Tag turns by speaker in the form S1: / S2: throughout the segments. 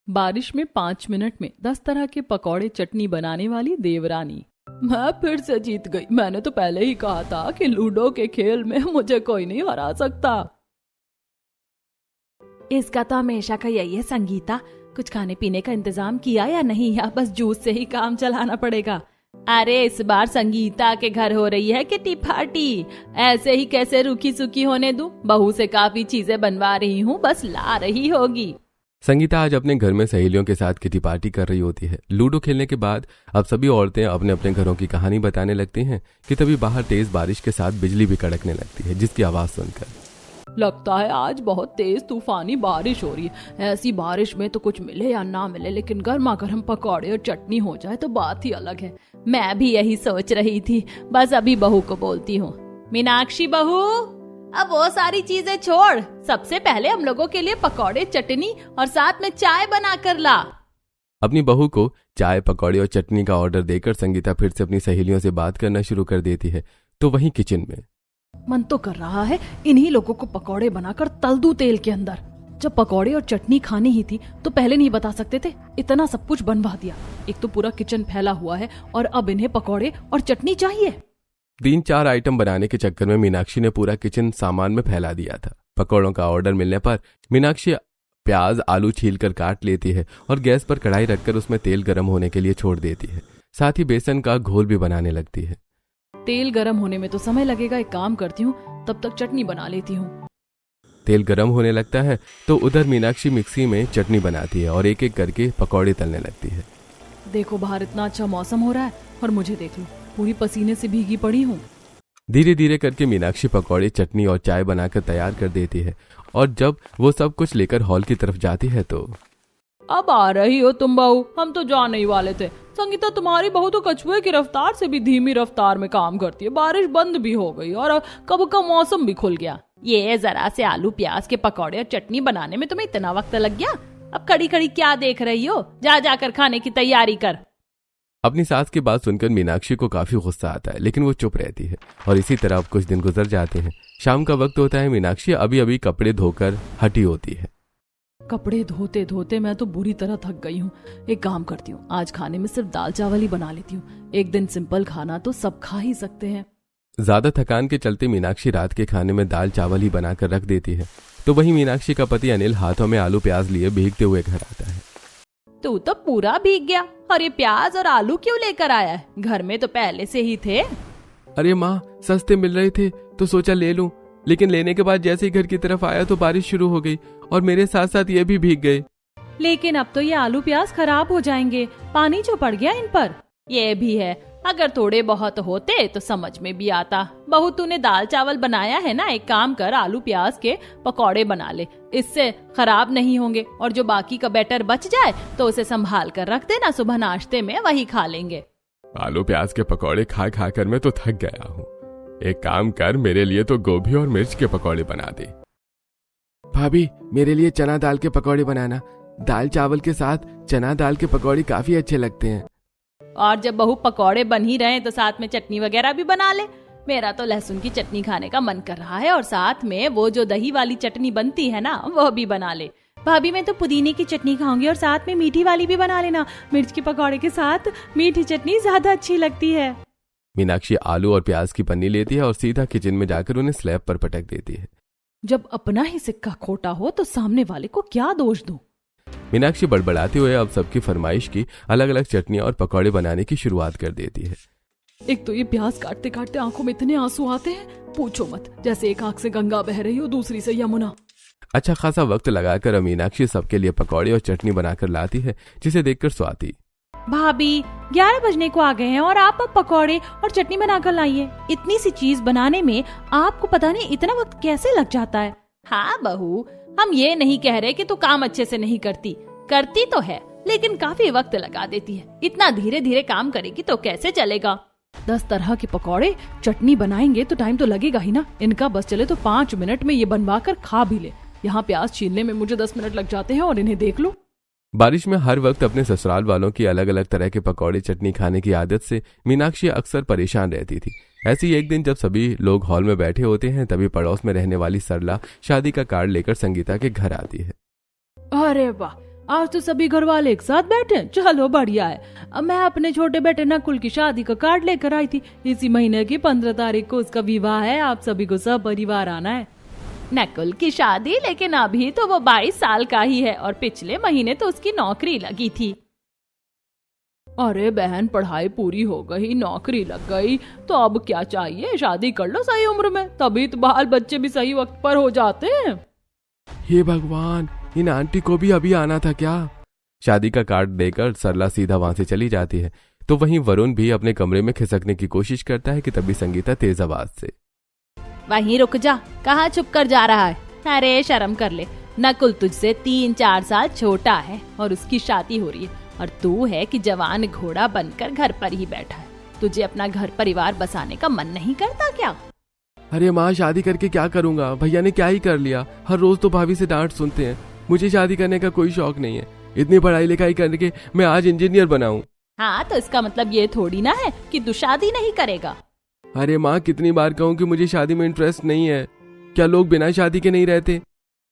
S1: बारिश में 5 मिनट में 10 तरह के पकौड़े चटनी बनाने वाली देवरानी। मैं फिर से जीत गई। मैंने तो पहले ही कहा था कि लूडो के खेल में मुझे कोई नहीं हरा सकता।
S2: इसका तो हमेशा का यही है संगीता। कुछ खाने पीने का इंतजाम किया या नहीं, या बस जूस से ही काम चलाना पड़ेगा? अरे इस बार संगीता के घर हो रही है किटी पार्टी। ऐसे ही कैसे रूखी सूखी होने दूं? बहू से काफी चीजें बनवा रही हूँ, बस ला रही होगी।
S3: संगीता आज अपने घर में सहेलियों के साथ किटी पार्टी कर रही होती है। लूडो खेलने के बाद अब सभी औरतें अपने अपने घरों की कहानी बताने लगती हैं कि तभी बाहर तेज बारिश के साथ बिजली भी कड़कने लगती है, जिसकी आवाज सुनकर
S1: लगता है आज बहुत तेज तूफानी बारिश हो रही है। ऐसी बारिश में तो कुछ मिले या ना मिले, लेकिन गर्मा गर्म पकौड़े और चटनी हो जाए तो बात ही अलग है।
S2: मैं भी यही सोच रही थी, बस अभी बहू को बोलती हूँ। मीनाक्षी बहू, अब वो सारी चीजें छोड़, सबसे पहले हम लोगों के लिए पकौड़े चटनी और साथ में चाय बना कर ला।
S3: अपनी बहू को चाय पकौड़े और चटनी का ऑर्डर देकर संगीता फिर से अपनी सहेलियों से बात करना शुरू कर देती है। तो वहीं किचन में
S1: मन तो कर रहा है इन्हीं लोगों को पकौड़े बनाकर तल दूं तेल के अंदर। जब पकौड़े और चटनी खानी ही थी तो पहले नहीं बता सकते थे? इतना सब कुछ बनवा दिया। एक तो पूरा किचन फैला हुआ है और अब इन्हें पकौड़े और चटनी चाहिए।
S3: 3-4 आइटम बनाने के चक्कर में मीनाक्षी ने पूरा किचन सामान में फैला दिया था। पकौड़ों का ऑर्डर मिलने पर मीनाक्षी प्याज आलू छील कर काट लेती है और गैस पर कढ़ाई रखकर उसमें तेल गर्म होने के लिए छोड़ देती है। साथ ही बेसन का घोल भी बनाने लगती है।
S1: तेल गरम होने में तो समय लगेगा, एक काम करती हूँ, तब तक चटनी बना लेती हूँ।
S3: तेल गरम होने लगता है तो उधर मीनाक्षी मिक्सी में चटनी बनाती है और एक एक करके पकौड़े तलने लगती है।
S1: देखो बाहर इतना अच्छा मौसम हो रहा है और मुझे देख लो, पूरी पसीने से भीगी पड़ी हूँ।
S3: धीरे धीरे करके मीनाक्षी पकौड़े चटनी और चाय बनाकर तैयार कर देती है और जब वो सब कुछ लेकर हॉल की तरफ जाती है तो
S1: अब आ रही हो तुम बहू, हम तो जाने ही वाले थे। संगीता तुम्हारी बहू तो कछुए की रफ्तार से भी धीमी रफ्तार में काम करती है। बारिश बंद भी हो गई और कब का मौसम भी खुल गया।
S2: ये जरा से आलू प्याज के पकौड़े और चटनी बनाने में तुम्हें इतना वक्त लग गया? अब खड़ी खड़ी क्या देख रही हो? जा जाकर खाने की तैयारी कर।
S3: अपनी सास की बात सुनकर मीनाक्षी को काफी गुस्सा आता है, लेकिन वो चुप रहती है और इसी तरह अब कुछ दिन गुजर जाते हैं। शाम का वक्त होता है। मीनाक्षी अभी अभी कपड़े धोकर हटी होती है।
S1: कपड़े धोते धोते मैं तो बुरी तरह थक गई हूँ। एक काम करती हूँ, आज खाने में सिर्फ दाल चावल ही बना लेती हूँ। एक दिन सिंपल खाना तो सब खा ही सकते हैं।
S3: ज्यादा थकान के चलते मीनाक्षी रात के खाने में दाल चावल ही बनाकर रख देती है। तो वहीं मीनाक्षी का पति अनिल हाथों में आलू प्याज लिए भीगते हुए घर आता है।
S2: तू तो पूरा भीग गया, और ये प्याज और आलू क्यों लेकर आया है? घर में तो पहले से ही थे।
S3: अरे माँ, सस्ते मिल रहे थे तो सोचा ले लूं, लेकिन लेने के बाद जैसे ही घर की तरफ आया तो बारिश शुरू हो गई और मेरे साथ साथ ये भी भीग गए।
S2: लेकिन अब तो ये आलू प्याज खराब हो जाएंगे, पानी जो पड़ गया इन पर। ये भी है, अगर थोड़े बहुत होते तो समझ में भी आता। बहू तूने दाल चावल बनाया है ना, एक काम कर, आलू प्याज के पकौड़े बना ले, इससे खराब नहीं होंगे। और जो बाकी का बैटर बच जाए तो उसे संभाल कर रख देना, सुबह नाश्ते में वही खा लेंगे।
S3: आलू प्याज के पकौड़े खा खा कर मैं तो थक गया हूँ। एक काम कर, मेरे लिए तो गोभी और मिर्च के पकौड़े बना दे। भाभी, मेरे लिए चना दाल के पकौड़े बनाना। दाल चावल के साथ चना दाल के पकौड़े काफी अच्छे लगते हैं।
S2: और जब बहू पकौड़े बन ही रहे तो साथ में चटनी वगैरह भी बना ले। मेरा तो लहसुन की चटनी खाने का मन कर रहा है, और साथ में वो जो दही वाली चटनी बनती है ना, वो भी बना ले। भाभी, मैं तो पुदीने की चटनी खाऊंगी और साथ में मीठी वाली भी बना लेना। मिर्च के पकौड़े के साथ मीठी चटनी ज्यादा अच्छी लगती है।
S3: मीनाक्षी आलू और प्याज की पन्नी लेती है और सीधा किचन में जाकर उन्हें स्लैब पर पटक देती है।
S1: जब अपना ही सिक्का खोटा हो तो सामने वाले को क्या दोष दूं?
S3: मीनाक्षी बड़बड़ाते हुए अब सबकी फरमाइश की अलग अलग चटनी और पकौड़े बनाने की शुरुआत कर देती है।
S1: एक तो ये प्याज काटते काटते आंखों में इतने आंसू आते हैं, पूछो मत। जैसे एक आंख से गंगा बह रही हो, दूसरी से यमुना।
S3: अच्छा खासा वक्त लगाकर मीनाक्षी सबके लिए पकौड़े और चटनी बनाकर लाती है, जिसे देखकर स्वाति,
S2: भाभी 11 बजने को आ गए हैं और आप अब पकौड़े और चटनी बनाकर लाइए। इतनी सी चीज बनाने में आपको पता नहीं इतना वक्त कैसे लग जाता है। हाँ बहू, हम ये नहीं कह रहे कि तू काम अच्छे से नहीं करती, करती तो है, लेकिन काफी वक्त लगा देती है। इतना धीरे धीरे काम करेगी तो कैसे चलेगा?
S1: 10 तरह के पकौड़े चटनी बनाएंगे तो टाइम तो लगेगा ही ना। इनका बस चले तो 5 मिनट में ये बनवा कर खा भी ले। यहाँ प्याज छीलने में मुझे 10 मिनट लग जाते हैं और इन्हें देख लो।
S3: बारिश में हर वक्त अपने ससुराल वालों की अलग अलग तरह के पकौड़े चटनी खाने की आदत से मीनाक्षी अक्सर परेशान रहती थी। ऐसे ही एक दिन जब सभी लोग हॉल में बैठे होते हैं, तभी पड़ोस में रहने वाली सरला शादी का कार्ड लेकर संगीता के घर आती है।
S1: अरे वाह,
S2: आज तो सभी घर वाले एक साथ बैठे, चलो बढ़िया है। अब मैं अपने छोटे बेटे नकुल की शादी का कार्ड लेकर आई थी। इसी महीने की 15 तारीख को उसका विवाह है, आप सभी को सब परिवार आना है। नकुल की शादी? लेकिन अभी तो वो 22 साल का ही है और पिछले महीने तो उसकी नौकरी लगी थी। अरे बहन, पढ़ाई पूरी हो गई, नौकरी लग गई, तो अब क्या चाहिए? शादी कर लो सही उम्र में, तभी तो बाल बच्चे भी सही वक्त पर हो जाते हैं।
S3: हे भगवान, इन आंटी को भी अभी आना था क्या? शादी का कार्ड देकर सरला सीधा वहां से चली जाती है। तो वहीं वरुण भी अपने कमरे में खिसकने की कोशिश करता है कि तभी संगीता तेज आवाज से,
S2: वहीं रुक जा, कहाँ छुप कर जा रहा है? अरे शर्म कर ले, नकुल तुझसे 3-4 साल छोटा है और उसकी शादी हो रही है, और तू है कि जवान घोड़ा बनकर घर पर ही बैठा है। तुझे अपना घर परिवार बसाने का मन नहीं करता क्या?
S3: अरे माँ, शादी करके क्या करूंगा? भैया ने क्या ही कर लिया, हर रोज तो भाभी से डांट सुनते हैं। मुझे शादी करने का कोई शौक नहीं है। इतनी पढ़ाई लिखाई करके मैं आज इंजीनियर बना हूँ।
S2: हाँ, तो इसका मतलब ये थोड़ी ना है कि तू शादी नहीं करेगा।
S3: अरे माँ, कितनी बार कहूँ कि मुझे शादी में इंटरेस्ट नहीं है? क्या लोग बिना शादी के नहीं रहते?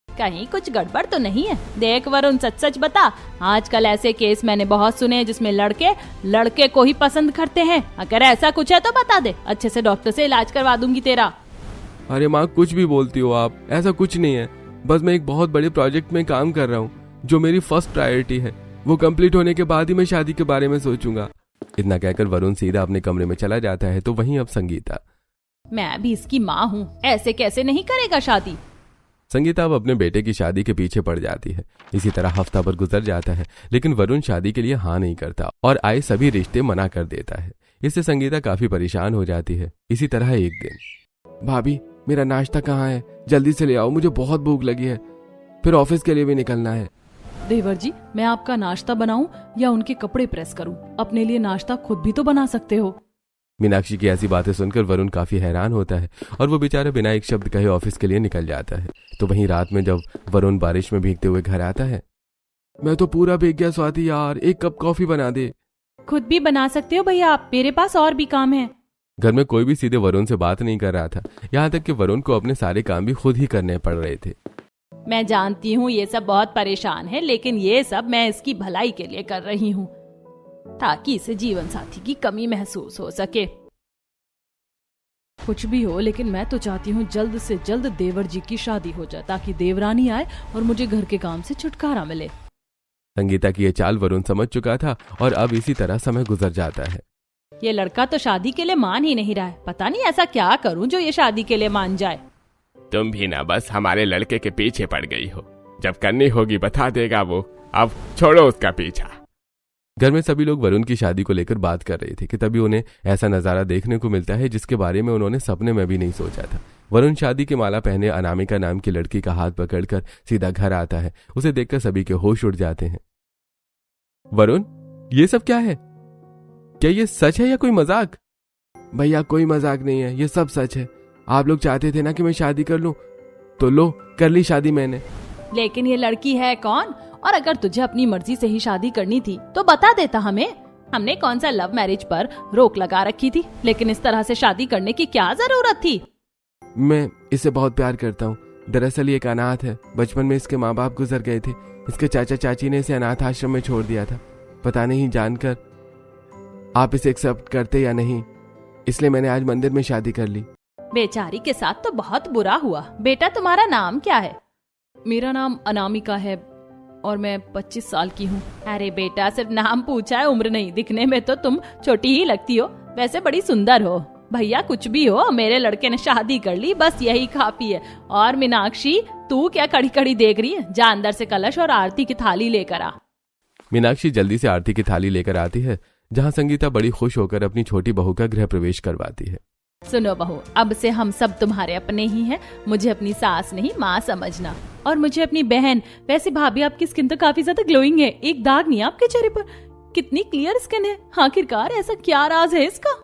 S2: कहीं कुछ गड़बड़ तो नहीं है? देख वरुण, सच सच बता, आजकल ऐसे केस मैंने बहुत सुने हैं जिसमें लड़के को ही पसंद करते हैं। अगर ऐसा कुछ है तो बता दे, अच्छे से डॉक्टर से इलाज करवा दूंगी तेरा।
S3: अरे माँ, कुछ भी बोलती हो आप, ऐसा कुछ नहीं है। बस मैं एक बहुत बड़े प्रोजेक्ट में काम कर रहा हूँ जो मेरी फर्स्ट प्रायोरिटी है। वो कंप्लीट होने के बाद ही मैं शादी के बारे में सोचूंगा। इतना कहकर वरुण सीधा अपने कमरे में चला जाता है। तो वहीं अब संगीता,
S2: मैं भी इसकी माँ हूँ, ऐसे कैसे नहीं करेगा शादी?
S3: संगीता अब अपने बेटे की शादी के पीछे पड़ जाती है। इसी तरह हफ्ता भर गुजर जाता है, लेकिन वरुण शादी के लिए हाँ नहीं करता और आए सभी रिश्ते मना कर देता है। इससे संगीता काफी परेशान हो जाती है। इसी तरह एक दिन, भाभी मेरा नाश्ता कहाँ है? जल्दी से ले आओ, मुझे बहुत भूख लगी है, फिर ऑफिस के लिए भी निकलना है।
S1: देवर जी, मैं आपका नाश्ता बनाऊं या उनके कपड़े प्रेस करूं? अपने लिए नाश्ता खुद भी तो बना सकते हो।
S3: मीनाक्षी की ऐसी बातें सुनकर वरुण काफी हैरान होता है और वो बेचारा बिना एक शब्द कहे ऑफिस के लिए निकल जाता है। तो वहीं रात में जब वरुण बारिश में भीगते हुए घर आता है, मैं तो पूरा भीग गया स्वाति यार, एक कप कॉफी बना दे।
S2: खुद भी बना सकते हो भैया आप, मेरे पास और भी काम है।
S3: घर में कोई भी सीधे वरुण से बात नहीं कर रहा था, यहाँ तक कि वरुण को अपने सारे काम भी खुद ही करने पड़ रहे थे।
S2: मैं जानती हूँ ये सब बहुत परेशान है, लेकिन ये सब मैं इसकी भलाई के लिए कर रही हूँ, ताकि इसे जीवन साथी की कमी महसूस हो सके।
S1: कुछ भी हो, लेकिन मैं तो चाहती हूँ जल्द से जल्द देवर जी की शादी हो जाए, ताकि देवरानी आए और मुझे घर के काम से छुटकारा मिले।
S3: संगीता की ये चाल वरुण समझ चुका था और अब इसी तरह समय गुजर जाता है।
S2: ये लड़का तो शादी के लिए मान ही नहीं रहा है, पता नहीं ऐसा क्या करूं जो ये शादी के लिए मान जाए।
S4: तुम भी ना बस हमारे लड़के के पीछे पड़ गई हो, जब करनी होगी बता देगा वो, अब छोड़ो उसका पीछा।
S3: घर में सभी लोग वरुण की शादी को लेकर बात कर रहे थे कि तभी उन्हें ऐसा नजारा देखने को मिलता है जिसके बारे में उन्होंने सपने में भी नहीं सोचा था। वरुण शादी की माला पहने अनामिका नाम की लड़की का हाथ पकड़कर सीधा घर आता है। उसे देखकर सभी के होश उड़ जाते हैं। वरुण, ये सब क्या है? क्या ये सच है या कोई मजाक? भैया कोई मजाक नहीं है, ये सब सच है। आप लोग चाहते थे ना कि मैं शादी कर लूं, तो लो कर ली शादी मैंने।
S2: लेकिन ये लड़की है कौन? और अगर तुझे अपनी मर्जी से ही शादी करनी थी तो बता देता हमें। हमने कौन सा लव मैरिज पर रोक लगा रखी थी, लेकिन इस तरह से शादी करने की क्या जरूरत थी?
S3: मैं इसे बहुत प्यार करता हूँ। दरअसल ये एक अनाथ है। बचपन में इसके माँ बाप गुजर गए थे। इसके चाचा चाची ने इसे अनाथ आश्रम में छोड़ दिया था। पता नहीं जानकर आप इसे एक्सेप्ट करते या नहीं, इसलिए मैंने आज मंदिर में शादी कर ली।
S2: बेचारी के साथ तो बहुत बुरा हुआ। बेटा तुम्हारा नाम क्या है?
S1: मेरा नाम अनामिका है और मैं 25 साल की हूँ।
S2: अरे बेटा, सिर्फ नाम पूछा है, उम्र नहीं। दिखने में तो तुम छोटी ही लगती हो, वैसे बड़ी सुंदर हो। भैया कुछ भी हो, मेरे लड़के ने शादी कर ली, बस यही काफी है। और मीनाक्षी, तू क्या कड़ी कड़ी देख रही है? जा अंदर से कलश और आरती की थाली लेकर आ।
S3: मीनाक्षी जल्दी से आरती की थाली लेकर आती है, जहाँ संगीता बड़ी खुश होकर अपनी छोटी बहू का गृह प्रवेश करवाती है।
S2: सुनो बहू, अब से हम सब तुम्हारे अपने ही हैं। मुझे अपनी सास नहीं माँ समझना, और मुझे अपनी बहन। वैसे भाभी, आपकी स्किन तो काफी ज्यादा ग्लोइंग है, एक दाग नहीं आपके चेहरे पर। कितनी क्लियर स्किन है। आखिरकार ऐसा क्या राज है इसका?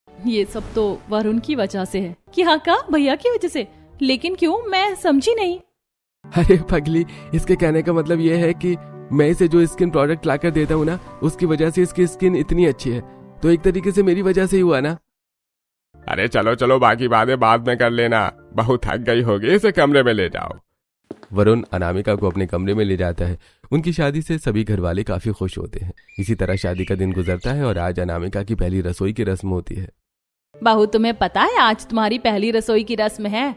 S1: ये सब तो वरुण की वजह से है।
S2: क्या कहा? भैया की वजह से? लेकिन क्यों? मैं समझी नहीं।
S3: अरे पगली, इसके कहने का मतलब ये है कि मैं इसे जो स्किन प्रोडक्ट लाकर देता हूँ ना, उसकी वजह से इसकी स्किन इतनी अच्छी है, तो एक तरीके से मेरी वजह से ही हुआ ना।
S4: अरे चलो चलो, बाकी बातें बाद में कर लेना, बहुत थक गई होगी, इसे कमरे में ले जाओ।
S3: वरुण अनामिका को अपने कमरे में ले जाता है। उनकी शादी से सभी घर वाले काफी खुश होते हैं। इसी तरह शादी का दिन गुजरता है और आज अनामिका की पहली रसोई की रस्म होती है।
S2: बहू, तुम्हें पता है आज तुम्हारी पहली रसोई की रस्म है?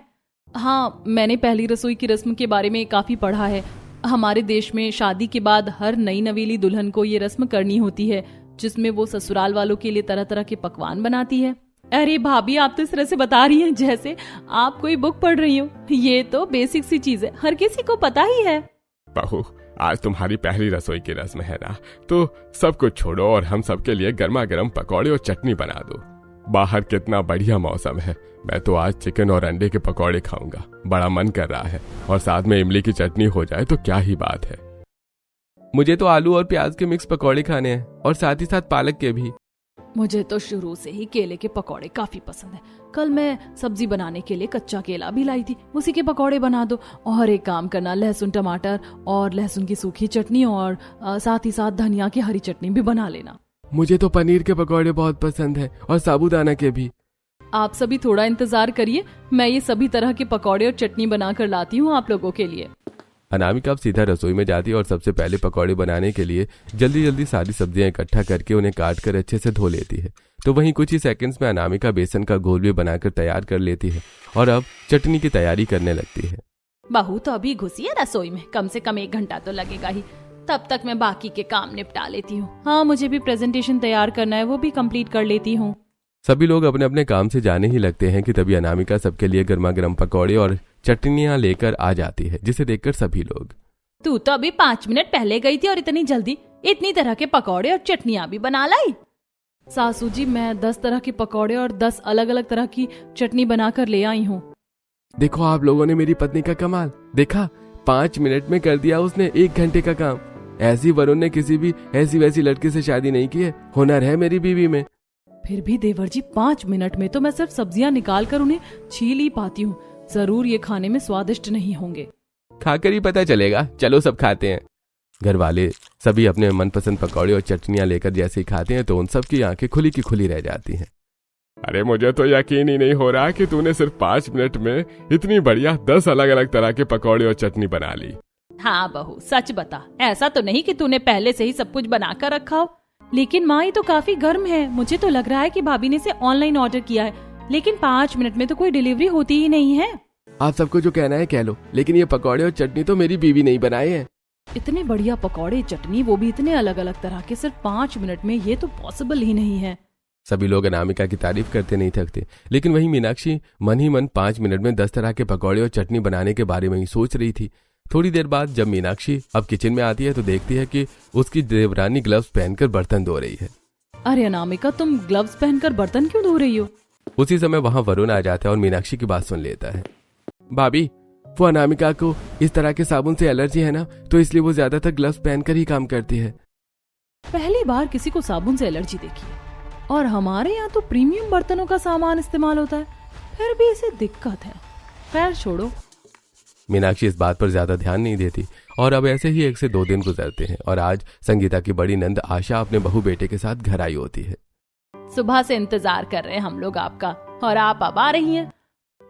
S1: हाँ, मैंने पहली रसोई की रस्म के बारे में काफी पढ़ा है। हमारे देश में शादी के बाद हर नई नवेली दुल्हन को ये रस्म करनी होती है, जिसमें वो ससुराल वालों के लिए तरह तरह के पकवान बनाती है।
S2: अरे भाभी, आप तो इस तरह से बता रही हैं जैसे आप कोई बुक पढ़ रही हो। ये तो बेसिक सी चीज है, हर किसी को पता ही है।
S4: बहू, आज तुम्हारी पहली रसोई की रस्म है ना, तो सब कुछ छोड़ो और हम सबके लिए गर्मा गर्म पकौड़े और चटनी बना दो। बाहर कितना बढ़िया मौसम है, मैं तो आज चिकन और अंडे के पकौड़े खाऊंगा, बड़ा मन कर रहा है। और साथ में इमली की चटनी हो जाए तो क्या ही बात है।
S3: मुझे तो आलू और प्याज के मिक्स पकौड़े खाने हैं और साथ ही साथ पालक के भी।
S1: मुझे तो शुरू से ही केले के पकौड़े काफी पसंद है। कल मैं सब्जी बनाने के लिए कच्चा केला भी लाई थी, उसी के पकौड़े बना दो। और एक काम करना, लहसुन टमाटर और लहसुन की सूखी चटनी और साथ ही साथ धनिया की हरी चटनी भी बना लेना।
S3: मुझे तो पनीर के पकौड़े बहुत पसंद है और साबूदाना के भी।
S1: आप सभी थोड़ा इंतजार करिए, मैं ये सभी तरह के पकौड़े और चटनी बना कर लाती हूँ आप लोगों के लिए।
S3: अनामिका अब सीधा रसोई में जाती है और सबसे पहले पकौड़े बनाने के लिए जल्दी जल्दी सारी सब्जियां इकट्ठा करके उन्हें काट कर अच्छे से धो लेती है। तो वहीं कुछ ही सेकंड्स में अनामिका बेसन का घोल भी बनाकर तैयार कर लेती है और अब चटनी की तैयारी करने लगती है।
S2: बहू तो अभी घुसी है रसोई में, कम से कम 1 घंटा तो लगेगा ही। तब तक मैं बाकी के काम निपटा लेती हूँ।
S1: हाँ, मुझे भी प्रेजेंटेशन तैयार करना है, वो भी कंप्लीट कर लेती हूँ।
S3: सभी लोग अपने अपने काम से जाने ही लगते हैं कि तभी अनामिका सबके लिए गर्मा गर्म पकौड़े और चटनियां लेकर आ जाती है, जिसे देखकर सभी लोग।
S2: तू तो अभी 5 मिनट पहले गई थी और इतनी जल्दी इतनी तरह के पकौड़े और चटनियां भी बना लाई।
S1: सासू जी, मैं 10 तरह के पकौड़े और 10 अलग अलग तरह की चटनी बनाकर ले आई हूँ।
S3: देखो आप लोगों ने मेरी पत्नी का कमाल देखा, 5 मिनट में कर दिया उसने 1 घंटे का काम। ऐसी वरुण ने किसी भी ऐसी वैसी लड़की से शादी नहीं की है, हुनर है मेरी बीवी में।
S1: फिर भी देवर जी, 5 मिनट में तो मैं सिर्फ सब्जियां निकाल कर उन्हें छील ही पाती हूँ। जरूर ये खाने में स्वादिष्ट नहीं होंगे।
S3: खाकर ही पता चलेगा, चलो सब खाते हैं। घर वाले सभी अपने मनपसंद पकौड़े और चटनियां लेकर जैसे ही खाते हैं तो उन सब की आंखें खुली की खुली रह जाती हैं।
S4: अरे मुझे तो यकीन ही नहीं हो रहा कि तूने सिर्फ 5 मिनट में इतनी बढ़िया 10 अलग अलग तरह के पकौड़े और चटनी बना ली।
S2: हाँ बहू, सच बता, ऐसा तो नहीं कि तूने पहले से ही सब कुछ बना कर रखा हो।
S1: लेकिन माँ, ये तो काफी गर्म है। मुझे तो लग रहा है कि भाभी ने इसे ऑनलाइन ऑर्डर किया है, लेकिन 5 मिनट में तो कोई डिलीवरी होती ही नहीं है।
S3: आप सबको जो कहना है कह लो, लेकिन ये पकौड़े और चटनी तो मेरी बीवी नहीं बनाए हैं।
S1: इतने बढ़िया पकौड़े चटनी, वो भी इतने अलग अलग तरह के, सिर्फ 5 मिनट में, ये तो पॉसिबल ही नहीं है।
S3: सभी लोग अनामिका की तारीफ करते नहीं थकते, लेकिन वहीं मीनाक्षी मन ही मन 5 मिनट में 10 तरह के पकौड़े और चटनी बनाने के बारे में ही सोच रही थी। थोड़ी देर बाद जब मीनाक्षी अब किचन में आती है तो देखती है कि उसकी देवरानी ग्लव्स पहनकर बर्तन धो रही है।
S1: अरे अनामिका, तुम ग्लव्स पहनकर बर्तन क्यों धो रही हो?
S3: उसी समय वहां वरुण आ जाता है और मीनाक्षी की बात सुन लेता है। भाभी, वो अनामिका को इस तरह के साबुन से एलर्जी है ना, तो इसलिए वो ज्यादातर ग्लव्स पहनकर ही काम करती है।
S1: पहली बार किसी को साबुन से एलर्जी देखी है, और हमारे यहाँ तो प्रीमियम बर्तनों का सामान इस्तेमाल होता है, फिर भी इसे दिक्कत है। खैर छोड़ो।
S3: मीनाक्षी इस बात पर ज्यादा ध्यान नहीं देती और अब ऐसे ही 1 से 2 दिन गुजरते हैं और आज संगीता की बड़ी नंद आशा अपने बहू बेटे के साथ घर आई होती है।
S2: सुबह से इंतजार कर रहे हैं हम लोग आपका, और आप अब आ रही हैं।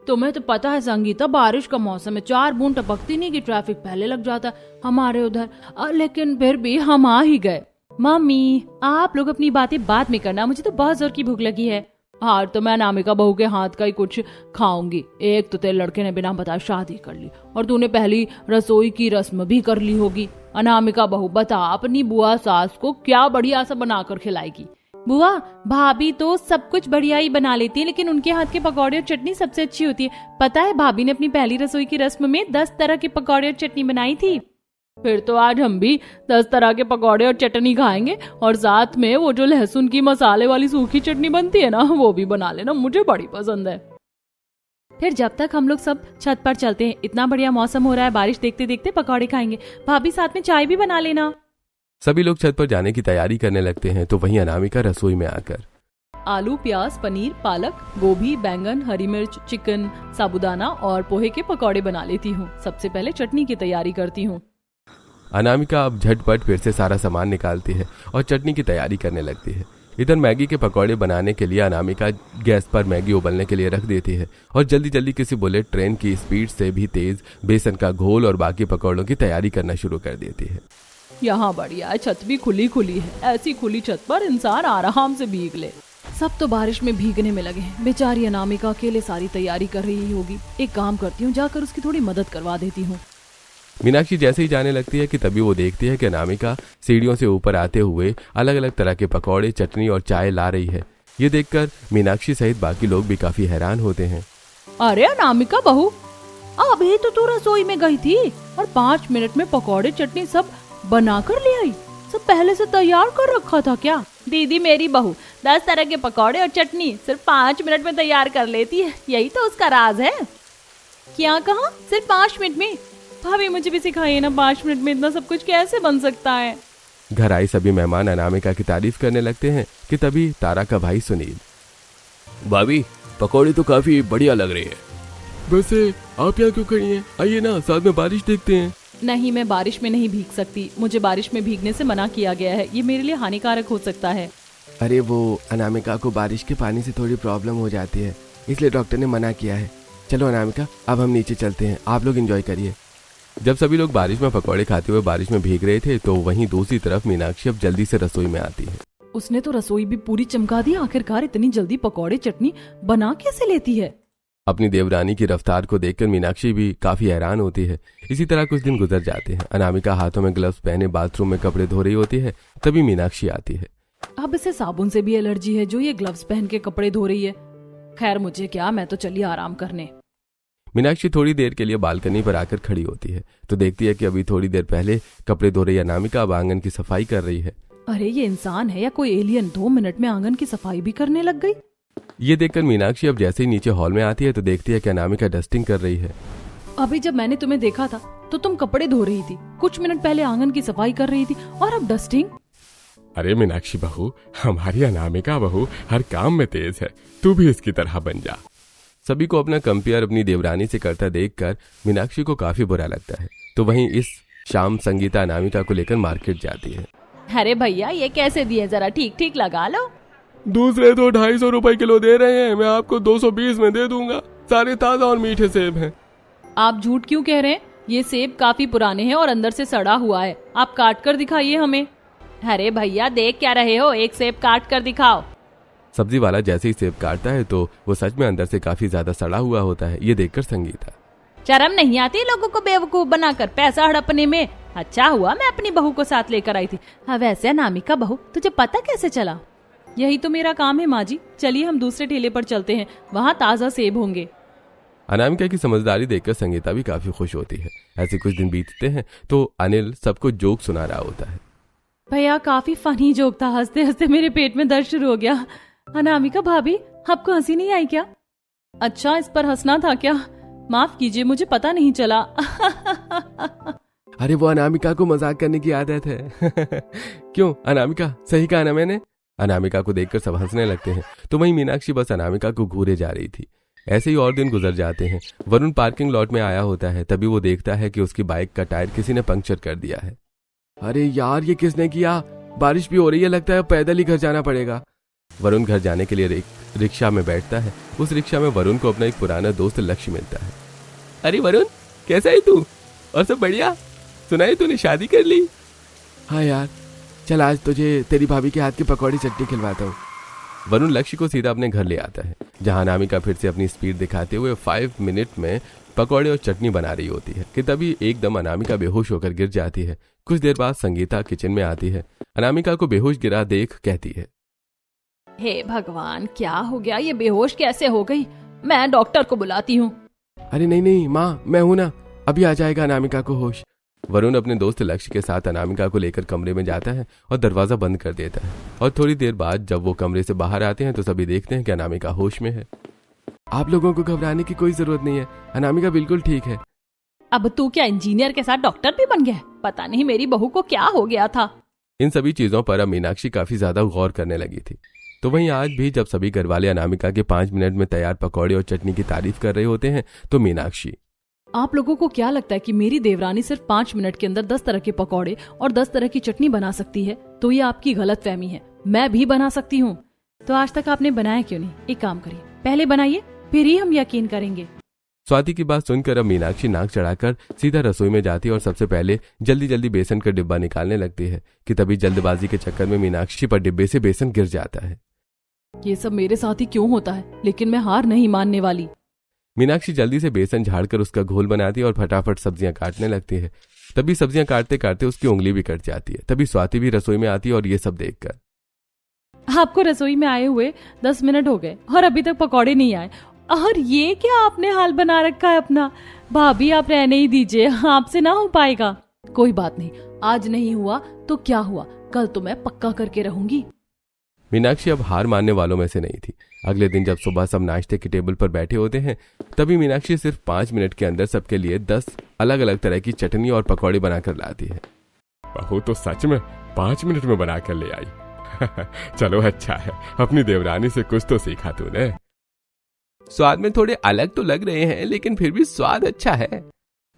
S1: तुम्हें तो पता है संगीता, बारिश का मौसम है, 4 बूंद टपकती नहीं कि ट्रैफिक पहले लग जाता है हमारे उधर। लेकिन फिर भी हम आ ही गए।
S2: मम्मी, आप लोग अपनी बातें बाद में करना, मुझे तो बहुत जोर की भूख लगी है।
S1: हाँ, तो मैं अनामिका बहू के हाथ का ही कुछ खाऊंगी। एक तो तेरे लड़के ने बिना बताए शादी कर ली, और तूने पहली रसोई की रस्म भी कर ली होगी। अनामिका बहू, बता अपनी बुआ सास को क्या बढ़िया सा बनाकर खिलाएगी।
S2: बुआ, भाभी तो सब कुछ बढ़िया ही बना लेती है, लेकिन उनके हाथ के पकौड़े और चटनी सबसे अच्छी होती है। पता है, भाभी ने अपनी पहली रसोई की रस्म में 10 तरह के पकौड़े और चटनी बनाई थी।
S1: फिर तो आज हम भी 10 तरह के पकौड़े और चटनी खाएंगे, और साथ में वो जो लहसुन की मसाले वाली सूखी चटनी बनती है ना, वो भी बना लेना, मुझे बड़ी पसंद है।
S2: फिर जब तक हम लोग सब छत पर चलते हैं, इतना बढ़िया मौसम हो रहा है, बारिश देखते देखते पकौड़े खाएंगे। भाभी साथ में चाय भी बना लेना।
S3: सभी लोग छत पर जाने की तैयारी करने लगते हैं तो वहीं अनामिका रसोई में आकर
S1: आलू, प्याज, पनीर, पालक, गोभी, बैंगन, हरी मिर्च, चिकन, साबूदाना और पोहे के पकौड़े बना लेती हूँ। सबसे पहले चटनी की तैयारी करती हूँ।
S3: अनामिका अब झटपट फिर से सारा सामान निकालती है और चटनी की तैयारी करने लगती है। इधर मैगी के पकौड़े बनाने के लिए अनामिका गैस पर मैगी उबलने के लिए रख देती है और जल्दी जल्दी किसी बुलेट ट्रेन की स्पीड से भी तेज बेसन का घोल और बाकी पकौड़ों की तैयारी करना शुरू कर देती है।
S2: यहाँ बढ़िया है, छत भी खुली खुली है। ऐसी खुली छत पर इंसान आराम से भीग ले।
S1: सब तो बारिश में भीगने में लगे हैं। बेचारी अनामिका अकेले सारी तैयारी कर रही होगी। एक काम करती हूँ, जाकर उसकी थोड़ी मदद करवा देती हूँ।
S3: मीनाक्षी जैसे ही जाने लगती है कि तभी वो देखती है कि अनामिका सीढ़ियों से ऊपर आते हुए अलग अलग तरह के पकौड़े, चटनी और चाय ला रही है। ये देखकर मीनाक्षी सहित बाकी लोग भी काफी हैरान होते हैं।
S2: अरे अनामिका बहू, अभी तो तू रसोई में गई थी और 5 मिनट में पकौड़े चटनी सब बना कर ले आई। सब पहले से तैयार कर रखा था क्या? दीदी मेरी बहू 10 तरह के पकौड़े और चटनी सिर्फ 5 मिनट में तैयार कर लेती है। यही तो उसका राज है। क्या कहा? सिर्फ 5 मिनट में? भाभी मुझे भी सिखाइए ना, 5 मिनट में इतना सब कुछ कैसे बन सकता है?
S3: घर आई सभी मेहमान अनामिका की तारीफ करने लगते हैं कि तभी तारा का भाई सुनील,
S5: भाभी पकौड़ी तो काफी बढ़िया लग रही है।
S3: वैसे आप यहाँ क्यों खड़ी हैं? आइए ना, साथ में बारिश देखते हैं।
S2: नहीं, मैं बारिश में नहीं भीग सकती। मुझे बारिश में भीगने से मना किया गया है। ये मेरे लिए हानिकारक हो सकता है।
S3: अरे वो अनामिका को बारिश के पानी से थोड़ी प्रॉब्लम हो जाती है, इसलिए डॉक्टर ने मना किया है। चलो अनामिका, अब हम नीचे चलते हैं, आप लोग एंजॉय करिए। जब सभी लोग बारिश में पकौड़े खाते हुए बारिश में भीग रहे थे तो वहीं दूसरी तरफ मीनाक्षी अब जल्दी से रसोई में आती है।
S1: उसने तो रसोई भी पूरी चमका दी। आखिरकार इतनी जल्दी पकौड़े चटनी बना कैसे लेती है?
S3: अपनी देवरानी की रफ्तार को देखकर मीनाक्षी भी काफी हैरान होती है। इसी तरह कुछ दिन गुजर जाते हैं। अनामिका हाथों में ग्लव्स पहने बाथरूम में कपड़े धो रही होती है। तभी मीनाक्षी आती है।
S1: अब इसे साबुन से भी एलर्जी है जो ये ग्लव्स पहन के कपड़े धो रही है। खैर मुझे क्या, मैं तो चली आराम करने।
S3: मीनाक्षी थोड़ी देर के लिए बालकनी पर आकर खड़ी होती है तो देखती है कि अभी थोड़ी देर पहले कपड़े धो रही अनामिका अब आंगन की सफाई कर रही है।
S1: अरे ये इंसान है या कोई एलियन? 2 मिनट में आंगन की सफाई भी करने लग गई।
S3: ये देखकर मीनाक्षी अब जैसे ही नीचे हॉल में आती है तो देखती है कि अनामिका डस्टिंग कर रही है।
S1: अभी जब मैंने तुम्हें देखा था तो तुम कपड़े धो रही थी, कुछ मिनट पहले आंगन की सफाई कर रही थी और अब डस्टिंग।
S4: अरे मीनाक्षी बहू, हमारी अनामिका बहू हर काम में तेज है, तू भी इसकी तरह बन जा।
S3: सभी को अपना कंपेयर अपनी देवरानी से करता देखकर मीनाक्षी को काफी बुरा लगता है। तो वहीं इस शाम संगीता अनामिका को लेकर मार्केट जाती है।
S2: अरे भैया ये कैसे दिए, जरा ठीक ठीक लगा लो।
S4: दूसरे तो 250 रुपए किलो दे रहे हैं, मैं आपको 220 में दे दूंगा। सारे ताजा और मीठे सेब हैं।
S2: आप झूठ क्यों कह रहे हैं? ये सेब काफी पुराने हैं और अंदर से सड़ा हुआ है। आप काट कर दिखाइए हमें। अरे भैया देख क्या रहे हो, एक सेब काट कर दिखाओ।
S3: सब्जी वाला जैसे ही सेब काटता है तो वो सच में अंदर से काफी ज्यादा सड़ा हुआ होता है। ये देखकर संगीता,
S2: शर्म नहीं आती लोगों को बेवकूफ बनाकर पैसा हड़पने में? अच्छा हुआ मैं अपनी बहू को साथ लेकर आई थी। हाँ वैसे अनामिका बहू, तुझे पता कैसे चला?
S1: यही तो मेरा काम है माँ जी। चलिए हम दूसरे ठेले पर चलते हैं, वहाँ ताजा सेब होंगे।
S3: अनामिका की समझदारी देखकर संगीता भी काफी खुश होती है। ऐसे कुछ दिन बीतते हैं तो अनिल सबको जोक सुना रहा होता है।
S1: भैया काफी फनी जोक था, हंसते हंसते मेरे पेट में दर्द शुरू हो गया। अनामिका भाभी, आपको हंसी नहीं आई क्या? अच्छा इस पर हंसना था क्या? माफ कीजिए, मुझे पता नहीं चला।
S3: अरे वो अनामिका को मजाक करने की आदत है। क्यों अनामिका, सही कहा ना मैंने? अनामिका को देखकर सब हंसने लगते हैं। तो वहीं मीनाक्षी बस अनामिका को घूरे जा रही थी। ऐसे ही और दिन गुजर जाते हैं। वरुण पार्किंग लॉट में आया होता है। तभी वो देखता है कि उसकी बाइक का टायर किसी ने पंक्चर कर दिया है। अरे यार ये किसने किया? बारिश भी हो रही है, लगता है पैदल ही घर जाना पड़ेगा। वरुण घर जाने के लिए रिक्शा में बैठता है। उस रिक्शा में वरुण को अपना एक पुराना दोस्त लक्ष्य मिलता है। अरे वरुण, कैसा है तू? और सब बढ़िया? सुना है तूने शादी कर ली? हाँ यार, चल आज तुझे तेरी भाभी के हाथ की पकौड़ी चटनी खिलवाता हूँ। वरुण लक्ष्य को सीधा अपने घर ले आता है, जहाँ अनामिका फिर से अपनी स्पीड दिखाते हुए 5 मिनट में पकौड़े और चटनी बना रही होती है कि तभी एकदम अनामिका बेहोश होकर गिर जाती है। कुछ देर बाद संगीता किचन में आती है। अनामिका को बेहोश गिरा देख कहती है,
S2: हे भगवान क्या हो गया, ये बेहोश कैसे हो गई? मैं डॉक्टर को बुलाती हूँ।
S3: अरे नहीं नहीं माँ, मैं हूं ना, अभी आ जाएगा अनामिका को होश। वरुण अपने दोस्त लक्ष्य के साथ अनामिका को लेकर कमरे में जाता है और दरवाजा बंद कर देता है। और थोड़ी देर बाद जब वो कमरे से बाहर आते हैं तो सभी देखते हैं कि अनामिका होश में है। आप लोगों को घबराने की कोई जरूरत नहीं है, अनामिका बिल्कुल ठीक है।
S2: अब तू क्या इंजीनियर के साथ डॉक्टर भी बन गया? पता नहीं मेरी बहू को क्या हो गया था।
S3: इन सभी चीजों पर अब मीनाक्षी काफी ज्यादा गौर करने लगी थी। तो वहीं आज भी जब सभी घरवाले अनामिका के 5 मिनट में तैयार पकौड़े और चटनी की तारीफ कर रहे होते हैं तो मीनाक्षी,
S1: आप लोगों को क्या लगता है कि मेरी देवरानी सिर्फ 5 मिनट के अंदर 10 तरह के पकौड़े और 10 तरह की चटनी बना सकती है? तो ये आपकी गलतफहमी है। मैं भी बना सकती हूँ। तो आज तक आपने बनाया क्यों नहीं? एक काम करिए, पहले बनाइए, फिर ही हम यकीन करेंगे।
S3: स्वाति की बात सुनकर अब मीनाक्षी नाक चढ़ाकर सीधा रसोई में जाती है और सबसे पहले जल्दी जल्दी बेसन का डिब्बा निकालने लगती है कि तभी जल्दबाजी के चक्कर में मीनाक्षी पर डिब्बे से बेसन गिर जाता है।
S1: ये सब मेरे साथ ही क्यों होता है, लेकिन मैं हार नहीं मानने वाली।
S3: मीनाक्षी जल्दी से बेसन झाड़कर उसका घोल बनाती है और फटाफट सब्जियां काटने लगती है। तभी सब्जियां काटते काटते उसकी उंगली भी कट जाती है। तभी स्वाति भी रसोई में आती है और ये सब देखकर,
S2: आपको रसोई में आए हुए 10 मिनट हो गए और अभी तक पकौड़े नहीं आए, और ये क्या आपने हाल बना रखा है अपना। भाभी आप रहने ही दीजिए, आपसे ना हो पाएगा।
S1: कोई बात नहीं, आज नहीं हुआ तो क्या हुआ, कल तो मैं पक्का करके रहूंगी।
S3: मीनाक्षी अब हार मानने वालों में से नहीं थी। अगले दिन जब सुबह सब नाश्ते की टेबल पर बैठे होते हैं, तभी मीनाक्षी सिर्फ 5 मिनट के अंदर सबके लिए 10 अलग अलग तरह की चटनी और पकौड़े बनाकर लाती है।
S4: बहू तो सच में 5 मिनट में बना कर ले आई। चलो अच्छा है, अपनी देवरानी से कुछ तो सीखा तूने।
S3: स्वाद में थोड़े अलग तो लग रहे हैं, लेकिन फिर भी स्वाद अच्छा है।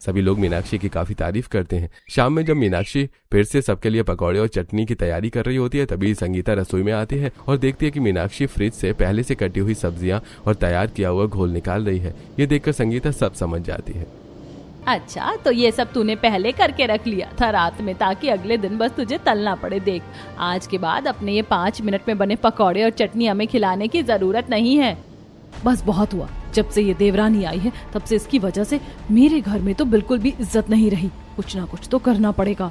S3: सभी लोग मीनाक्षी की काफी तारीफ करते हैं। शाम में जब मीनाक्षी फिर से सबके लिए पकौड़े और चटनी की तैयारी कर रही होती है, तभी संगीता रसोई में आती है और देखती है कि मीनाक्षी फ्रिज से पहले से कटी हुई सब्जियां और तैयार किया हुआ घोल निकाल रही है। ये देखकर संगीता सब समझ जाती है।
S2: अच्छा, तो ये सब तूने पहले करके रख लिया था रात में, ताकि अगले दिन बस तुझे तलना पड़े। देख, आज के बाद अपने ये 5 मिनट में बने पकौड़े और चटनी हमें खिलाने की जरूरत नहीं है।
S1: बस बहुत हुआ, जब से ये देवरानी आई है तब से इसकी वजह से मेरे घर में तो बिल्कुल भी इज्जत नहीं रही। कुछ ना कुछ तो करना पड़ेगा।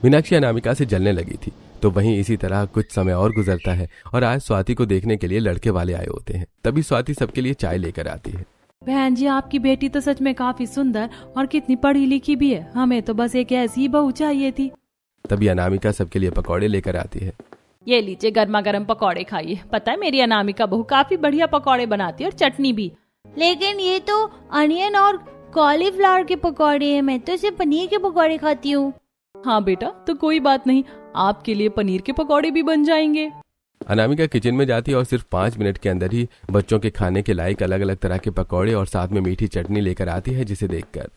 S3: मीनाक्षी अनामिका से जलने लगी थी, तो वहीं इसी तरह कुछ समय और गुजरता है और आज स्वाति को देखने के लिए लड़के वाले आए होते हैं। तभी स्वाति सबके लिए चाय लेकर आती है।
S2: बहन जी, आपकी बेटी तो सच में काफी सुंदर और कितनी पढ़ी लिखी भी है। हमें तो बस एक ऐसी ही बहू चाहिए थी।
S3: तभी अनामिका सबके लिए पकौड़े लेकर आती है।
S2: ये लीजिए, गर्मा गर्म पकौड़े खाइए। पता है, मेरी अनामिका बहू काफी बढ़िया पकौड़े बनाती है और चटनी भी।
S6: लेकिन ये तो अनियन और कॉलीफ्लावर के पकौड़े हैं, मैं तो सिर्फ पनीर के पकौड़े खाती हूँ।
S1: हाँ बेटा, तो कोई बात नहीं, आपके लिए पनीर के पकौड़े भी बन जाएंगे।
S3: अनामिका किचन में जाती है और सिर्फ 5 मिनट के अंदर ही बच्चों के खाने के लायक अलग अलग तरह के पकौड़े और साथ में मीठी चटनी लेकर आती है, जिसे देखकर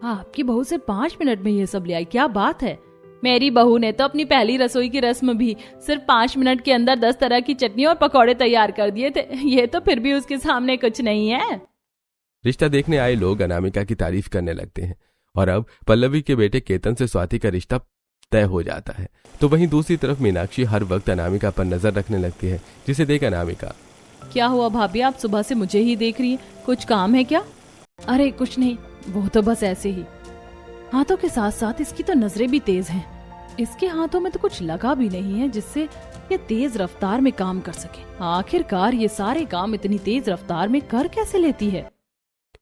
S1: आपकी बहू से 5 मिनट में ये सब ले आई, क्या बात है।
S2: मेरी बहू ने तो अपनी पहली रसोई की रस्म भी सिर्फ 5 मिनट के अंदर 10 तरह की चटनी और पकौड़े तैयार कर दिए थे। ये तो फिर भी उसके सामने कुछ नहीं है।
S3: रिश्ता देखने आए लोग अनामिका की तारीफ करने लगते हैं और अब पल्लवी के बेटे केतन से स्वाति का रिश्ता तय हो जाता है। तो वहीं दूसरी तरफ मीनाक्षी हर वक्त अनामिका पर नजर रखने लगती है, जिसे देख अनामिका,
S1: क्या हुआ भाभी, आप सुबह से मुझे ही देख रही हैं, कुछ काम है क्या? अरे कुछ नहीं, वो तो बस ऐसे ही। हाथों के साथ साथ इसकी तो नजरें भी तेज हैं। इसके हाथों में तो कुछ लगा भी नहीं है जिससे ये तेज रफ्तार में काम कर सके। आखिरकार ये सारे काम इतनी तेज रफ्तार में कर कैसे लेती है?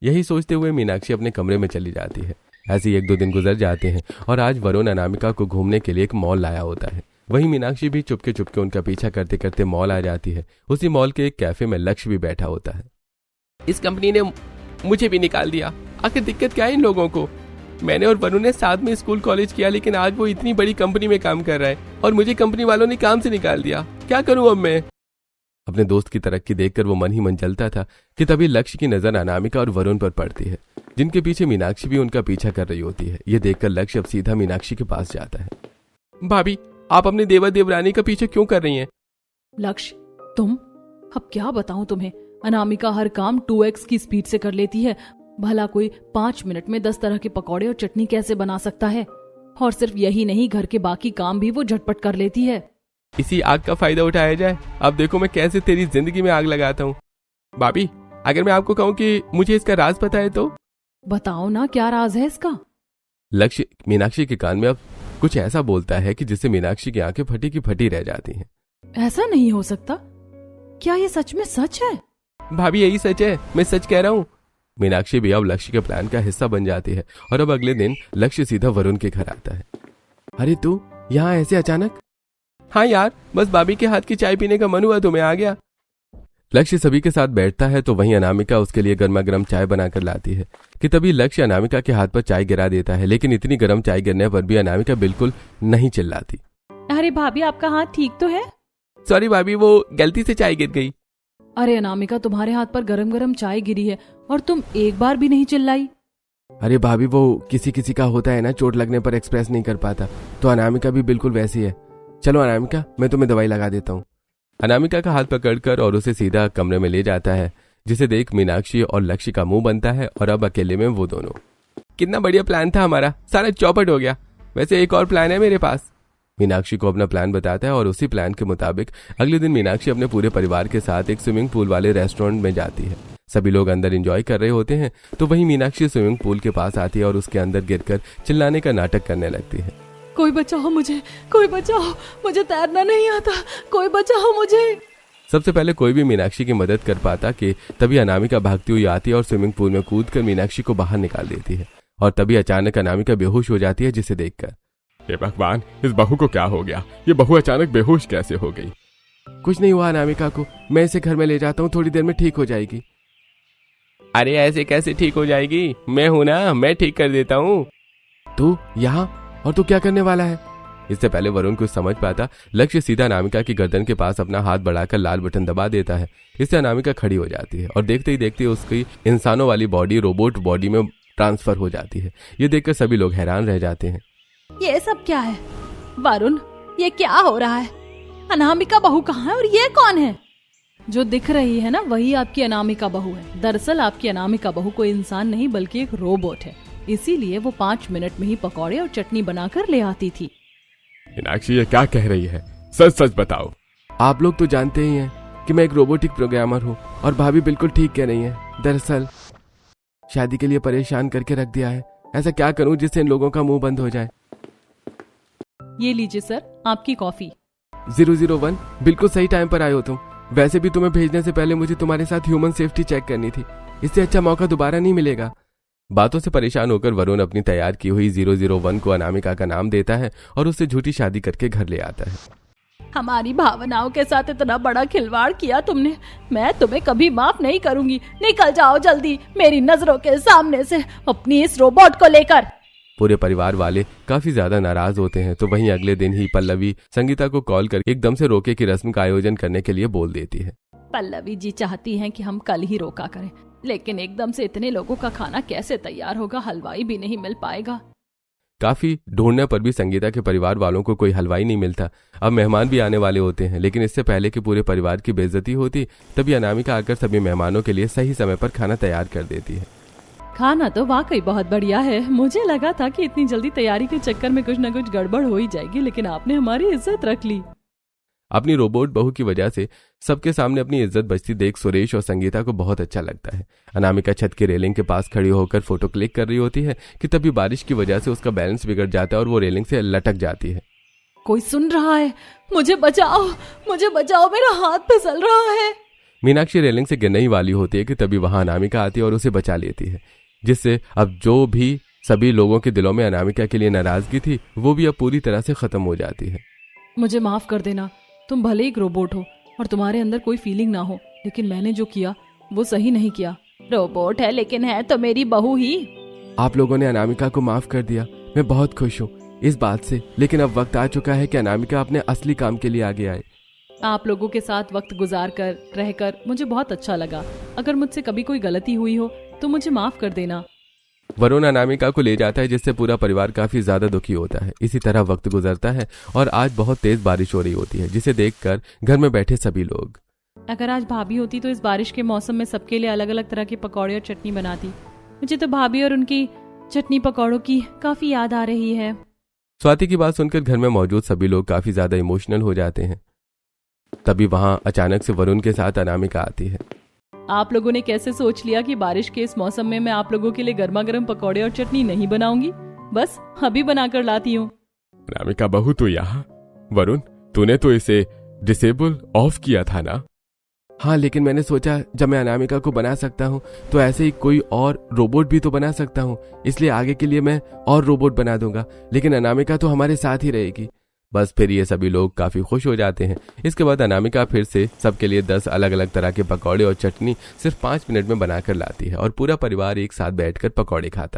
S3: यही सोचते हुए मीनाक्षी अपने कमरे में चली जाती है। ऐसे ही 1-2 दिन गुजर जाते हैं और आज वरुण अनामिका को घूमने के लिए एक मॉल लाया होता है। वहीं मीनाक्षी भी चुपके चुपके उनका पीछा करते करते मॉल आ जाती है। उसी मॉल के एक कैफे में लक्ष्य भी बैठा होता है।
S7: इस कंपनी ने मुझे भी निकाल दिया, आखिर दिक्कत क्या है इन लोगों को। मैंने और वरुण ने साथ में स्कूल कॉलेज किया, लेकिन आज वो इतनी बड़ी कंपनी में काम कर रहा है और मुझे कंपनी वालों ने काम से निकाल दिया। क्या करूं अब मैं?
S3: अपने दोस्त की तरक्की देखकर वो मन ही मन जलता था कि तभी लक्ष्य की नजर अनामिका और वरुण पर पड़ती है, जिनके पीछे मीनाक्षी भी उनका पीछा कर रही होती है। ये देखकर लक्ष्य अब सीधा मीनाक्षी के पास जाता है।
S7: भाभी, आप अपने देवर देवरानी का पीछे क्यों कर रही हैं?
S1: लक्ष्य, तुम, अब क्या बताऊं तुम्हें, अनामिका हर काम 2x की स्पीड से कर लेती है। भला कोई 5 मिनट में 10 तरह के पकौड़े और चटनी कैसे बना सकता है? और सिर्फ यही नहीं, घर के बाकी काम भी वो झटपट कर लेती है।
S7: इसी आग का फायदा उठाया जाए। अब देखो मैं कैसे तेरी जिंदगी में आग लगाता हूँ। भाभी, अगर मैं आपको कहूँ कि मुझे इसका राज पता है तो?
S1: बताओ ना, क्या राज है इसका?
S3: लक्ष्य मीनाक्षी के कान में अब कुछ ऐसा बोलता है कि जिससे मीनाक्षी की आंखें फटी की फटी रह जाती हैं।
S1: ऐसा नहीं हो सकता, क्या ये सच में सच है?
S7: भाभी, यही सच है, मैं सच कह रहा हूँ।
S3: मीनाक्षी भी अब लक्ष्य के प्लान का हिस्सा बन जाती है और अब अगले दिन लक्ष्य सीधा वरुण के घर आता है।
S7: अरे तू यहाँ ऐसे अचानक? हाँ यार, बस भाभी के हाथ की चाय पीने का मन हुआ तो मैं आ गया।
S3: लक्ष्य सभी के साथ बैठता है तो वहीं अनामिका उसके लिए गर्मा गर्म चाय बनाकर लाती है कि तभी लक्ष्य अनामिका के हाथ पर चाय गिरा देता है, लेकिन इतनी गर्म चाय गिरने पर भी अनामिका बिल्कुल नहीं चिल्लाती।
S2: अरे भाभी, आपका हाथ ठीक तो है?
S7: सॉरी भाभी, वो गलती से चाय गिर गई।
S1: अरे अनामिका, तुम्हारे हाथ पर गरम गरम चाय गिरी है और तुम एक बार भी नहीं चिल्लाई।
S3: अरे भाभी, वो किसी किसी का होता है ना, चोट लगने पर एक्सप्रेस नहीं कर पाता, तो अनामिका भी बिल्कुल वैसी है। चलो अनामिका, मैं तुम्हें दवाई लगा देता हूँ। अनामिका का हाथ पकड़कर और उसे सीधा कमरे में ले जाता है, जिसे देख मीनाक्षी और लक्ष्य का मुंह बनता है और अब अकेले में वो दोनों।
S7: कितना बढ़िया प्लान था हमारा, सारा चौपट हो गया। वैसे एक और प्लान है मेरे पास।
S3: मीनाक्षी को अपना प्लान बताता है और उसी प्लान के मुताबिक अगले दिन मीनाक्षी अपने पूरे परिवार के साथ एक स्विमिंग पूल वाले रेस्टोरेंट में जाती है। सभी लोग अंदर एंजॉय कर रहे होते हैं तो वहीं मीनाक्षी स्विमिंग पूल के पास आती है और उसके अंदर गिरकर चिल्लाने का नाटक करने लगती है।
S1: कोई बचाओ मुझे, कोई बचाओ, मुझे तैरना नहीं आता, कोई बचाओ मुझे।
S3: सबसे पहले कोई भी मीनाक्षी की मदद कर पाता कि तभी अनामिका भागती हुई आती है और स्विमिंग पूल में कूदकर मीनाक्षी को बाहर निकाल देती है। और तभी अचानक अनामिका बेहोश हो जाती है, जिसे देखकर
S4: हे भगवान, इस बहू को क्या हो गया? ये बहू अचानक बेहोश कैसे हो गई?
S3: कुछ नहीं हुआ अनामिका को, मैं इसे घर में ले जाता हूँ, थोड़ी देर में ठीक हो जाएगी।
S7: अरे ऐसे कैसे ठीक हो जाएगी? मैं हूं ना, मैं ठीक कर देता हूँ।
S3: तू यहाँ, और तू क्या करने वाला है? इससे पहले वरुण कुछ समझ पाता, लक्ष्य सीधा अनामिका की गर्दन के पास अपना हाथ बढ़ाकर लाल बटन दबा देता है। इससे अनामिका खड़ी हो जाती है और देखते ही देखते उसकी इंसानों वाली बॉडी रोबोट बॉडी में ट्रांसफर हो जाती है। ये देखकर सभी लोग हैरान रह जाते हैं।
S2: ये सब क्या है? वरुण, ये क्या हो रहा है? अनामिका बहू कहाँ है और ये कौन है?
S1: जो दिख रही है ना, वही आपकी अनामिका बहू है। दरअसल आपकी अनामिका बहू कोई इंसान नहीं बल्कि एक रोबोट है, इसीलिए वो 5 मिनट में ही पकौड़े और चटनी बनाकर ले आती थी।
S4: मीनाक्षी ये क्या कह रही है? सच सच बताओ।
S3: आप लोग तो जानते ही हैं कि मैं एक रोबोटिक प्रोग्रामर हूँ और भाभी बिल्कुल ठीक कह रही हैं। दरअसल शादी के लिए परेशान करके रख दिया है। ऐसा क्या करूं जिससे इन लोगों का मुंह बंद हो जाए?
S1: ये लीजिए सर, आपकी कॉफी।
S3: 001, बिल्कुल सही टाइम पर आए हो तुम। वैसे भी तुम्हें भेजने से पहले मुझे तुम्हारे साथ ह्यूमन सेफ्टी चेक करनी थी। इससे अच्छा मौका दोबारा नहीं मिलेगा। बातों से परेशान होकर वरुण अपनी तैयार की हुई 001 को अनामिका का नाम देता है और उससे झूठी शादी करके घर ले आता है।
S2: हमारी भावनाओं के साथ इतना बड़ा खिलवाड़ किया तुमने, मैं तुम्हें कभी माफ नहीं करूंगी। निकल जाओ जल्दी मेरी नजरों के सामने से अपनी इस रोबोट को लेकर।
S3: पूरे परिवार वाले काफी ज्यादा नाराज होते हैं तो वहीं अगले दिन ही पल्लवी संगीता को कॉल करके एकदम से रोके की रस्म का आयोजन करने के लिए बोल देती है।
S2: पल्लवी जी चाहती हैं कि हम कल ही रोका करें, लेकिन एकदम से इतने लोगों का खाना कैसे तैयार होगा? हलवाई भी नहीं मिल पाएगा।
S3: काफी ढूंढने पर भी संगीता के परिवार वालों को कोई हलवाई नहीं मिलता। अब मेहमान भी आने वाले होते हैं, लेकिन इससे पहले कि पूरे परिवार की बेइज्जती होती तभी अनामिका आकर सभी मेहमानों के लिए सही समय पर खाना तैयार कर देती है।
S1: खाना तो वाकई बहुत बढ़िया है। मुझे लगा था कि इतनी जल्दी तैयारी के चक्कर में कुछ न कुछ गड़बड़ हो ही जाएगी, लेकिन आपने हमारी इज्जत रख ली।
S3: अपनी रोबोट बहू की वजह से सबके सामने अपनी इज्जत बचती देख सुरेश और संगीता को बहुत अच्छा लगता है। अनामिका छत की रेलिंग के पास खड़ी होकर फोटो क्लिक कर रही होती है कि तभी बारिश की वजह से उसका बैलेंस बिगड़ जाता है और वो रेलिंग से लटक जाती है।
S1: कोई सुन रहा है? मुझे बचाओ, मुझे बचाओ, मेरा हाथ फिसल रहा है।
S3: मीनाक्षी रेलिंग से गिरने ही वाली होती है कि तभी वहां अनामिका आती है और उसे बचा लेती है, जिससे अब जो भी सभी लोगों के दिलों में अनामिका के लिए नाराजगी थी वो भी अब पूरी तरह से खत्म हो जाती है।
S1: मुझे माफ कर देना। तुम भले एक रोबोट हो और तुम्हारे अंदर कोई फीलिंग ना हो, लेकिन मैंने जो किया वो सही नहीं किया।
S2: रोबोट है लेकिन है तो मेरी बहू ही।
S3: आप लोगों ने अनामिका को माफ कर दिया, मैं बहुत खुश हूँ इस बात से। लेकिन अब वक्त आ चुका है कि अनामिका अपने असली काम के लिए आगे आए।
S1: आप लोगों के साथ वक्त गुजार कर रहकर मुझे बहुत अच्छा लगा। अगर मुझसे कभी कोई गलती हुई हो तो मुझे माफ कर देना।
S3: वरुण अनामिका को ले जाता है, जिससे पूरा परिवार काफी ज्यादा दुखी होता है। इसी तरह वक्त गुजरता है और आज बहुत तेज बारिश हो रही होती है, जिसे देखकर घर में बैठे सभी लोग।
S1: अगर आज भाभी होती तो इस बारिश के मौसम में सबके लिए अलग अलग तरह के पकौड़े और चटनी बनाती। मुझे तो भाभी और उनकी चटनी पकौड़ों की काफी याद आ रही है।
S3: स्वाति की बात सुनकर घर में मौजूद सभी लोग काफी ज्यादा इमोशनल हो जाते हैं। तभी वहां अचानक से वरुण के साथ अनामिका आती है।
S1: आप लोगों ने कैसे सोच लिया कि बारिश के इस मौसम में मैं आप लोगों के लिए गर्मा गर्म पकौड़े और चटनी नहीं बनाऊंगी? बस अभी बनाकर लाती हूँ।
S4: अनामिका बहू तो यहाँ। वरुण, तूने तो इसे डिसेबल ऑफ किया था ना?
S3: हाँ, लेकिन मैंने सोचा जब मैं अनामिका को बना सकता हूँ तो ऐसे ही कोई और रोबोट भी तो बना सकता हूँ, इसलिए आगे के लिए मैं और रोबोट बना दूंगा, लेकिन अनामिका तो हमारे साथ ही रहेगी। बस फिर ये सभी लोग काफी खुश हो जाते हैं। इसके बाद अनामिका फिर से सबके लिए 10 अलग अलग तरह के पकौड़े और चटनी सिर्फ 5 मिनट में बनाकर लाती है और पूरा परिवार एक साथ बैठकर पकौड़े खाता है।